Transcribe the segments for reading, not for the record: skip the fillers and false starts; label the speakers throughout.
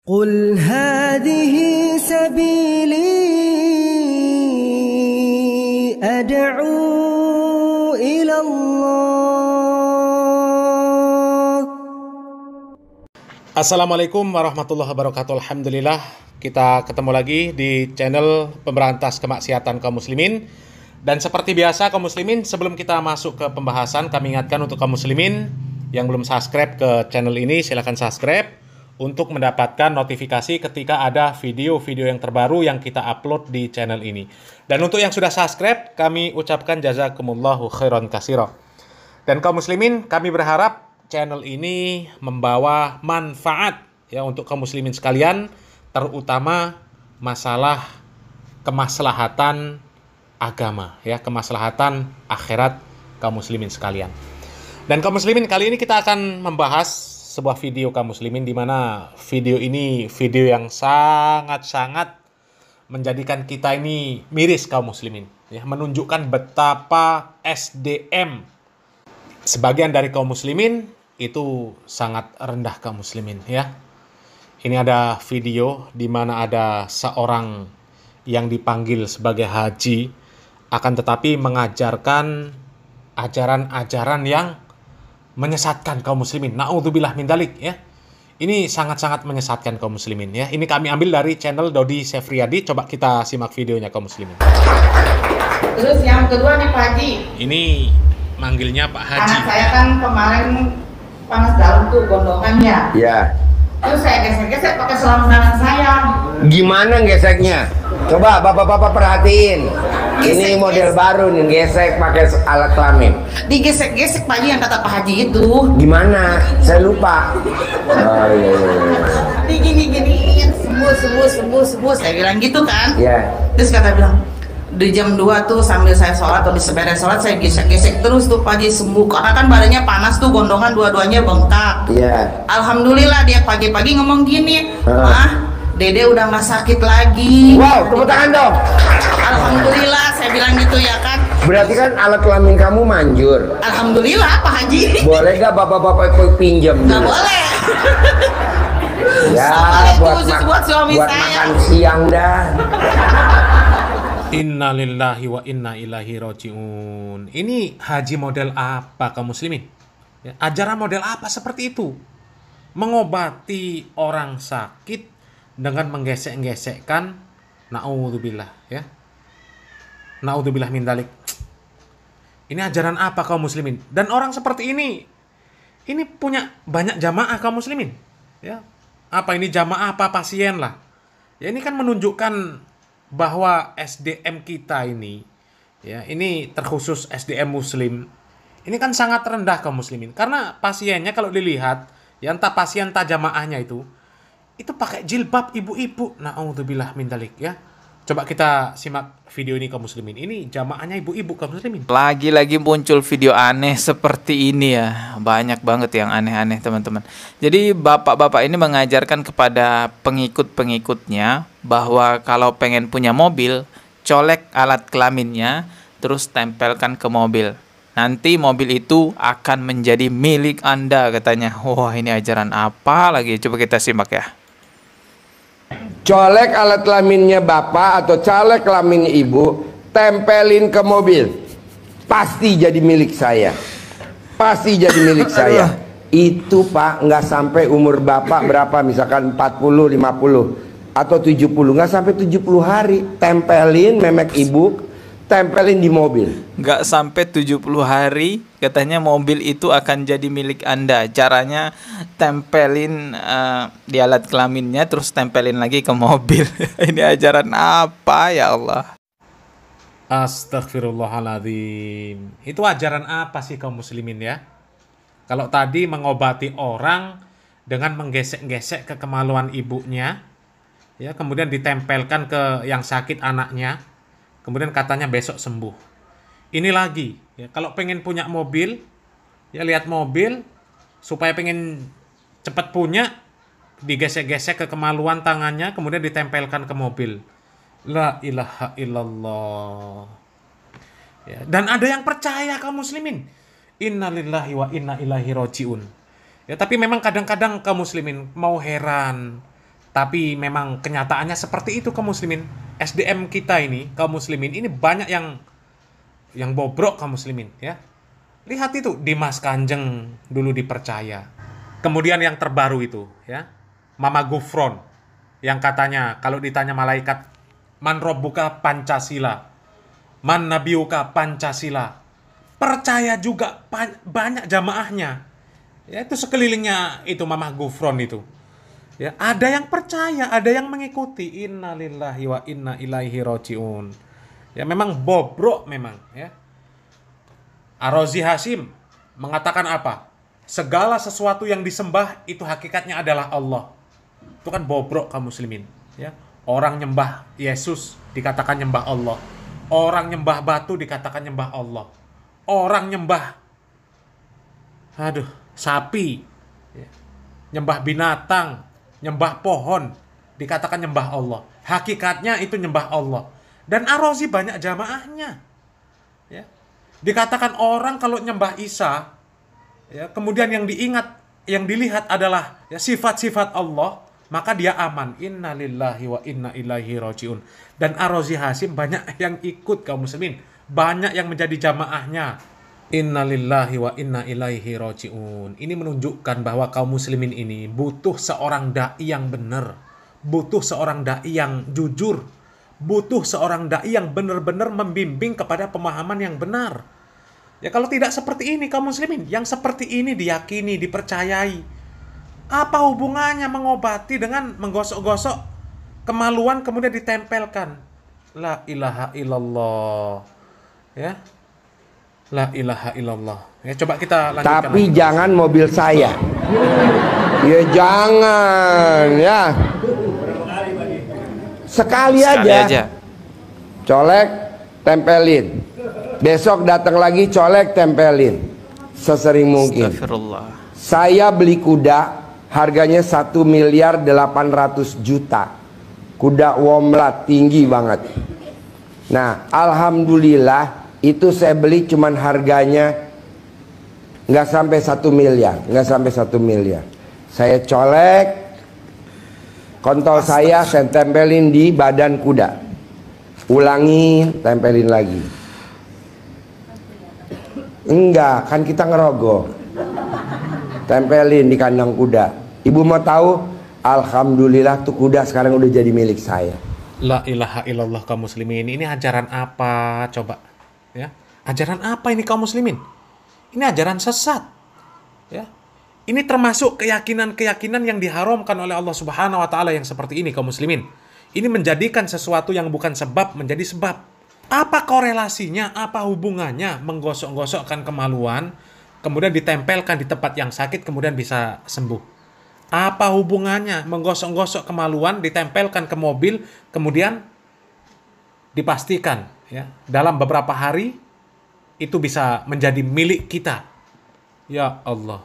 Speaker 1: قل هذه سبيلي أدعو إلى الله.
Speaker 2: Assalamualaikum warahmatullahi wabarakatuh. Alhamdulillah, kita ketemu lagi di channel Pemberantas Kemaksiatan kaum muslimin. Dan seperti biasa kaum muslimin, sebelum kita masuk ke pembahasan, kami ingatkan untuk kaum muslimin yang belum subscribe ke channel ini, silahkan subscribe untuk mendapatkan notifikasi ketika ada video-video yang terbaru yang kita upload di channel ini. Dan untuk yang sudah subscribe, kami ucapkan jazakumullahu khairan katsira. Dan kaum muslimin, kami berharap channel ini membawa manfaat ya untuk kaum muslimin sekalian, terutama masalah kemaslahatan agama ya, kemaslahatan akhirat kaum muslimin sekalian. Dan kaum muslimin, kali ini kita akan membahas sebuah video kaum muslimin, di mana video ini video yang sangat-sangat menjadikan kita ini miris kaum muslimin ya, menunjukkan betapa SDM sebagian dari kaum muslimin itu sangat rendah kaum muslimin ya. Ini ada video di mana ada seorang yang dipanggil sebagai haji, akan tetapi mengajarkan ajaran-ajaran yang menyesatkan kaum muslimin. Na'udzubillah min dzalik ya. Ini sangat-sangat menyesatkan kaum muslimin ya. Ini kami ambil dari channel Dodi Sefriadi. Coba kita simak videonya kaum muslimin.
Speaker 3: Terus yang kedua nih Pak Haji.
Speaker 2: Ini manggilnya Pak Haji.
Speaker 3: Anak saya kan kemarin panas dalam tuh gondongannya.
Speaker 4: Ya.
Speaker 3: Terus saya gesek-gesek pakai selang tangan saya.
Speaker 4: Gimana geseknya? Coba bapak-bapak perhatiin. Ini
Speaker 3: Gesek,
Speaker 4: model
Speaker 3: gesek.
Speaker 4: baru nih, gesek pakai alat kelamin.
Speaker 3: Digesek-gesek Pak Haji, yang kata Pak Haji itu.
Speaker 4: Gimana? Saya lupa. Oh iya.
Speaker 3: Digini-gini, sembuh. Saya bilang gitu kan.
Speaker 4: Ya.
Speaker 3: Terus kata bilang, di jam 2 tuh sambil saya sholat atau di seberes sholat saya gesek-gesek terus tuh Pak Haji, sembuh. Karena kan badannya panas tuh, gondongan dua-duanya bengkak.
Speaker 4: Ya.
Speaker 3: Alhamdulillah dia pagi-pagi ngomong gini, Mah, Dede udah nggak sakit lagi.
Speaker 4: Wow, tepuk tangan dong.
Speaker 3: Alhamdulillah, saya bilang gitu ya kan.
Speaker 4: Berarti kan alat kelamin kamu manjur.
Speaker 3: Alhamdulillah Pak Haji.
Speaker 4: Boleh gak bapak-bapak ikut pinjam
Speaker 3: Nggak
Speaker 4: dulu?
Speaker 3: boleh.
Speaker 4: Ya,
Speaker 3: Soalnya itu
Speaker 4: buat,
Speaker 3: khusus buat suami
Speaker 4: buat
Speaker 3: saya.
Speaker 4: makan siang dah.
Speaker 2: Innalillahi wa inna ilaihi rajiun. Ini haji model apa kaum muslimin? Ya, ajaran model apa seperti itu? Mengobati orang sakit dengan menggesek-gesekkan, na'udzubillah ya. Na'udzubillah min dzalik. Ini ajaran apa kaum muslimin? Dan orang seperti ini punya banyak jamaah kaum muslimin ya. Apa ini jamaah apa pasien lah. Ya, ini kan menunjukkan bahwa SDM kita ini ya, ini terkhusus SDM muslim, ini kan sangat rendah kaum muslimin. Karena pasiennya kalau dilihat ya, entah pasien entah jamaahnya itu pakai jilbab ibu-ibu. Na'udzubillah min dzalik ya. Coba kita simak video ini kaum muslimin. Ini jamaahnya ibu-ibu kaum muslimin.
Speaker 5: Lagi-lagi muncul video aneh seperti ini ya. Banyak banget yang aneh-aneh teman-teman. Jadi bapak-bapak ini mengajarkan kepada pengikut-pengikutnya bahwa kalau pengen punya mobil, colek alat kelaminnya, terus tempelkan ke mobil. Nanti mobil itu akan menjadi milik Anda katanya. Wah, ini ajaran apa lagi? Coba kita simak ya.
Speaker 4: Colek alat kelaminnya bapak atau colek kelaminnya ibu, tempelin ke mobil. Pasti jadi milik saya. Pasti jadi milik saya. Itu Pak, nggak sampai umur bapak berapa, misalkan 40, 50 atau 70, nggak sampai 70 hari. Tempelin memek ibu, tempelin di mobil.
Speaker 5: Nggak sampai 70 hari katanya mobil itu akan jadi milik Anda. Caranya tempelin di alat kelaminnya, terus tempelin lagi ke mobil. Ini ajaran apa ya Allah?
Speaker 2: Astagfirullahaladzim. Itu ajaran apa sih kaum muslimin ya? Kalau tadi mengobati orang dengan menggesek-gesek ke kemaluan ibunya ya, kemudian ditempelkan ke yang sakit anaknya, kemudian katanya besok sembuh. Ini lagi ya, kalau pengen punya mobil ya, lihat mobil supaya pengen cepat punya, digesek-gesek ke kemaluan tangannya, kemudian ditempelkan ke mobil. La ilaha illallah ya. Dan ada yang percaya kaum muslimin, innalillahi wa inna ilaihi rajiun ya. Tapi memang kadang-kadang kaum muslimin mau heran, Tapi memang kenyataannya seperti itu kaum muslimin. SDM kita ini kaum muslimin ini banyak yang bobrok kaum muslimin ya. Lihat itu Dimas Kanjeng dulu dipercaya. Kemudian yang terbaru itu ya, Mama Gufron yang katanya kalau ditanya malaikat, man robbuka Pancasila, man nabiuka Pancasila, percaya juga banyak jamaahnya. Ya itu sekelilingnya itu Mama Gufron itu. Ya, ada yang percaya, ada yang mengikuti. Innalillahi wa inna ilaihi rajiun. Ya memang bobrok memang ya. Ar-Razi Hashim mengatakan apa? Segala sesuatu yang disembah itu hakikatnya adalah Allah. Itu kan bobrok kaum muslimin ya. Orang nyembah Yesus dikatakan nyembah Allah. Orang nyembah batu dikatakan nyembah Allah. Orang nyembah sapi ya. Nyembah binatang, nyembah pohon dikatakan nyembah Allah. Hakikatnya itu nyembah Allah. Dan Ar-Razi banyak jamaahnya ya. Dikatakan orang kalau nyembah Isa ya, kemudian yang dilihat adalah ya, sifat-sifat Allah, maka dia aman. Innalillahi wa inna ilaihi rajiun. Dan Ar-Razi Hashim banyak yang ikut kaum muslimin, banyak yang menjadi jamaahnya. Innalillahi wa inna ilaihi rajiun. Ini menunjukkan bahwa kaum muslimin ini butuh seorang dai yang benar, butuh seorang dai yang jujur, butuh seorang dai yang benar-benar membimbing kepada pemahaman yang benar. Ya kalau tidak seperti ini kaum muslimin, yang seperti ini diyakini, dipercayai. Apa hubungannya mengobati dengan menggosok-gosok kemaluan kemudian ditempelkan? La ilaha illallah. Ya. La ilaha illallah. Ya coba kita lanjutkan.
Speaker 4: Tapi lagi. Jangan mobil saya. Ya jangan ya. Sekali aja. Colek, tempelin. Besok datang lagi, colek, tempelin. Sesering mungkin.
Speaker 5: Astagfirullah.
Speaker 4: Saya beli kuda, harganya 1.800.000.000. Kuda Womlat, tinggi banget. Nah, alhamdulillah itu saya beli cuman harganya nggak sampai 1 miliar, nggak sampai 1 miliar. Saya colek, kontol saya tempelin di badan kuda, ulangi, tempelin lagi. Enggak, kan kita ngerogoh, tempelin di kandang kuda. Ibu mau tahu? Alhamdulillah tuh kuda sekarang udah jadi milik saya.
Speaker 2: La ilaha illallah kaum muslimin. Ini ajaran apa coba? Ya, ajaran apa ini kaum muslimin? Ini ajaran sesat. Ya. Ini termasuk keyakinan-keyakinan yang diharamkan oleh Allah Subhanahu wa taala yang seperti ini kaum muslimin. Ini menjadikan sesuatu yang bukan sebab menjadi sebab. Apa korelasinya? Apa hubungannya menggosok-gosokkan kemaluan kemudian ditempelkan di tempat yang sakit kemudian bisa sembuh? Apa hubungannya menggosok-gosok kemaluan ditempelkan ke mobil kemudian dipastikan ya, dalam beberapa hari itu bisa menjadi milik kita. Ya Allah.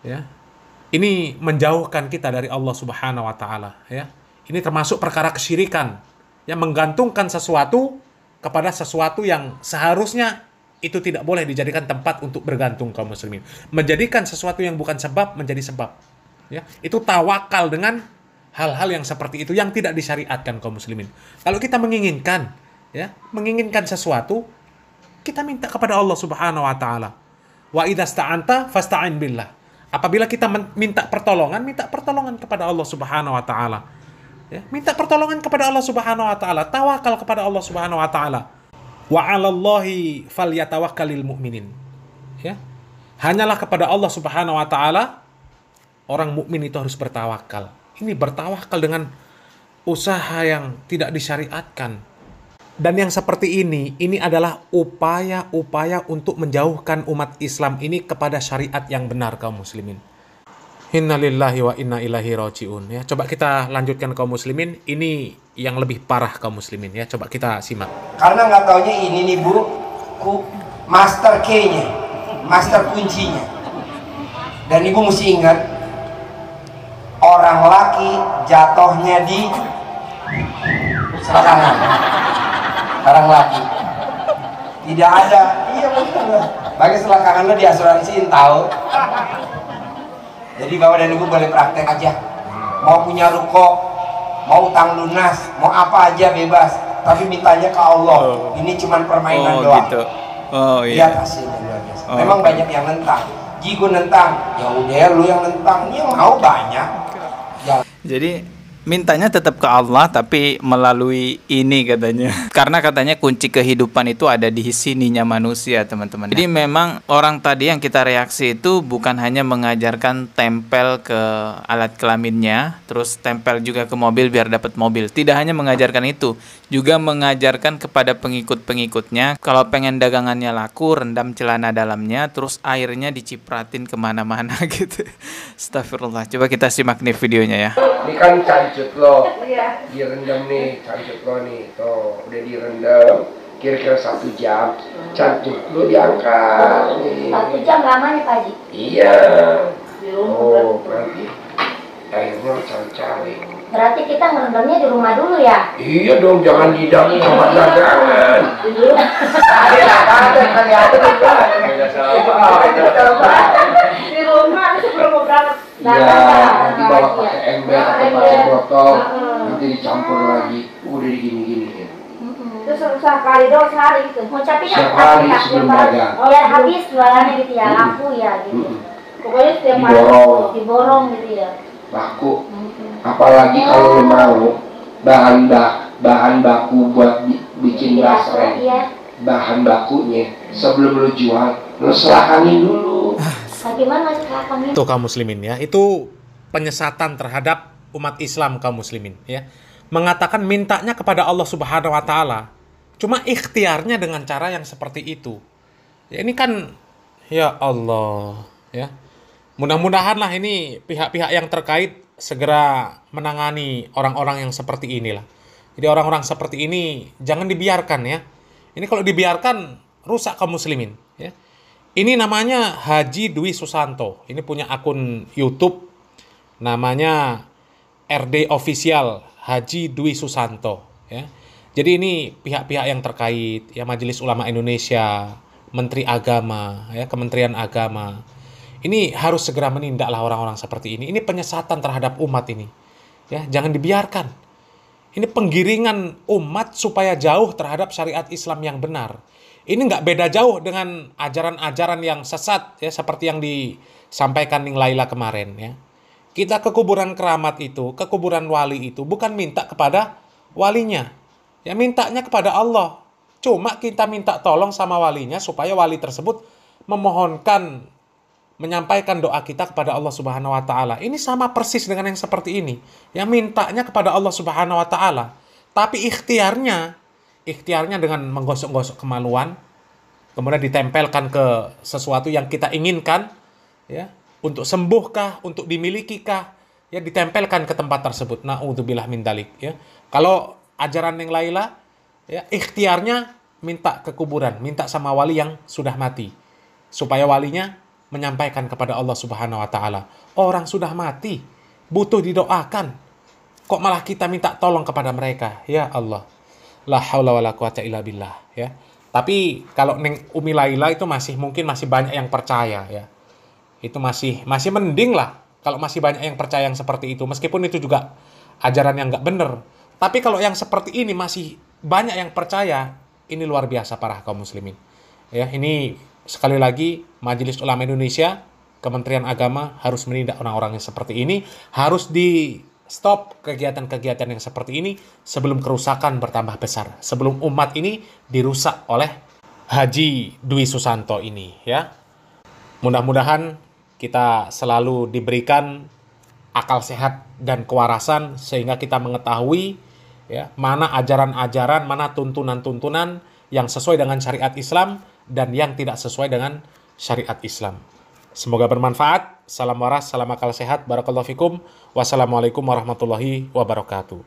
Speaker 2: Ya. Ini menjauhkan kita dari Allah Subhanahu wa taala ya. Ini termasuk perkara kesyirikan. Yang menggantungkan sesuatu kepada sesuatu yang seharusnya itu tidak boleh dijadikan tempat untuk bergantung kaum muslimin. Menjadikan sesuatu yang bukan sebab menjadi sebab. Ya, itu tawakal dengan hal-hal yang seperti itu yang tidak disyariatkan kaum muslimin. Kalau kita menginginkan sesuatu, kita minta kepada Allah Subhanahu wa taala. Wa idza sta'anta fasta'in billah. Apabila kita minta pertolongan kepada Allah Subhanahu wa taala. Ya, minta pertolongan kepada Allah Subhanahu wa taala, tawakal kepada Allah Subhanahu wa taala. Wa 'alallahi falyatawakkalul mu'minin. Ya. Hanyalah kepada Allah Subhanahu wa taala orang mukmin itu harus bertawakal. Ini bertawakal dengan usaha yang tidak disyariatkan. Dan yang seperti ini adalah upaya-upaya untuk menjauhkan umat Islam ini kepada syariat yang benar kaum muslimin. Innalillahi wa inna ilaihi rajiun. Ya, coba kita lanjutkan kaum muslimin. Ini yang lebih parah kaum muslimin ya. Coba kita simak.
Speaker 4: Karena nggak taunya ini nih Bu, master key-nya, master kuncinya. Dan Ibu mesti ingat, orang laki jatuhnya di selangkangan. Orang laki tidak ada. Iya betul. Bagi selangkangan lo diasuransiin tahu. Jadi Bapak dan Ibu boleh praktek aja. mau punya ruko, mau utang lunas, mau apa aja bebas, tapi mintanya ke Allah. Ini cuman permainan doang.
Speaker 5: Gitu. Oh iya.
Speaker 4: Lihat hasilnya luar biasa. Memang banyak yang nentang. Jigo nentang, ya udah lu yang nentang, ini yang mau banyak.
Speaker 5: Jadi mintanya tetap ke Allah tapi melalui ini katanya. Karena katanya kunci kehidupan itu ada di sininya manusia, teman-teman. Jadi memang orang tadi yang kita reaksi itu bukan hanya mengajarkan tempel ke alat kelaminnya, terus tempel juga ke mobil biar dapat mobil. Tidak hanya mengajarkan itu, juga mengajarkan kepada pengikut-pengikutnya kalau pengen dagangannya laku, rendam celana dalamnya, terus airnya dicipratin kemana-mana gitu. Astagfirullah. Coba kita simak nih videonya ya.
Speaker 4: Ini kan cancut lo, direndam nih, cancut lo nih, tuh udah direndam, kira-kira 1 jam, cancut lo diangkat nih.
Speaker 6: 1 jam lama nih Pak Haji?
Speaker 4: Iya. Oh, nanti airnya lo cari-cari.
Speaker 6: Berarti kita ngerendamnya di rumah dulu ya?
Speaker 4: Iya dong, jangan di tempat dagangan. Ada kelihatan juga.
Speaker 6: Di rumah sebelum mau berangkat.
Speaker 4: Iya, nanti bawa pakai ember atau pakai botol, nanti dicampur lagi, udah digini-gini.
Speaker 6: Terus sekali doang sehari gitu. Ngucapin
Speaker 4: Sehari sebelum dagang.
Speaker 6: Oh ya habis jualannya gitu ya, laku ya gitu. Pokoknya setiap hari diborong gitu ya.
Speaker 4: Laku. Apalagi kalau lo mau bahan baku buat bikin basreng, bahan bakunya sebelum lo jual, lo selahanin dulu.
Speaker 6: Bagaimana silakan
Speaker 2: Tuh kaum muslimin ya, itu penyesatan terhadap umat Islam kaum muslimin ya. Mengatakan mintanya kepada Allah Subhanahu wa taala. Cuma ikhtiarnya dengan cara yang seperti itu. Ya ini kan ya Allah ya. Mudah-mudahan lah ini pihak-pihak yang terkait segera menangani orang-orang yang seperti inilah. Jadi orang-orang seperti ini jangan dibiarkan ya. Ini kalau dibiarkan rusak kaum muslimin ya. Ini namanya Haji Dwi Susanto. Ini punya akun YouTube namanya RD Official Haji Dwi Susanto ya. Jadi ini pihak-pihak yang terkait ya, Majelis Ulama Indonesia, Menteri Agama ya, Kementerian Agama. Ini harus segera menindaklah orang-orang seperti ini. Ini penyesatan terhadap umat ini. Ya, jangan dibiarkan. Ini penggiringan umat supaya jauh terhadap syariat Islam yang benar. Ini nggak beda jauh dengan ajaran-ajaran yang sesat ya, seperti yang disampaikan Ning Laila kemarin ya. Kita ke kuburan keramat itu, ke kuburan wali itu bukan minta kepada walinya. Ya mintanya kepada Allah. Cuma kita minta tolong sama walinya supaya wali tersebut memohonkan, menyampaikan doa kita kepada Allah Subhanahu wa taala. Ini sama persis dengan yang seperti ini. Yang mintanya kepada Allah Subhanahu wa taala, tapi ikhtiarnya dengan menggosok-gosok kemaluan, kemudian ditempelkan ke sesuatu yang kita inginkan ya, untuk sembuhkah, untuk dimilikikah, ya ditempelkan ke tempat tersebut. Na'udzubillah min dzalik ya. Kalau ajaran yang Laila ya, ikhtiarnya minta ke kuburan, minta sama wali yang sudah mati supaya walinya menyampaikan kepada Allah Subhanahu wa taala. Orang sudah mati, butuh didoakan. Kok malah kita minta tolong kepada mereka? Ya Allah. La haula wala quwata illa billah ya. Tapi kalau Neng Umi Laila itu mungkin masih banyak yang percaya ya. Itu masih mending lah kalau masih banyak yang percaya yang seperti itu, meskipun itu juga ajaran yang nggak bener. Tapi kalau yang seperti ini masih banyak yang percaya, ini luar biasa para kaum muslimin. Ya, ini sekali lagi Majelis Ulama Indonesia, Kementerian Agama harus menindak orang-orang yang seperti ini, harus di stop kegiatan-kegiatan yang seperti ini sebelum kerusakan bertambah besar, sebelum umat ini dirusak oleh Haji Dwi Susanto ini ya. Mudah-mudahan kita selalu diberikan akal sehat dan kewarasan sehingga kita mengetahui ya, mana ajaran-ajaran, mana tuntunan-tuntunan yang sesuai dengan syariat Islam dan yang tidak sesuai dengan syariat Islam. Semoga bermanfaat. Salam waras, salam akal sehat. Barakallahu fikum. Wassalamualaikum warahmatullahi wabarakatuh.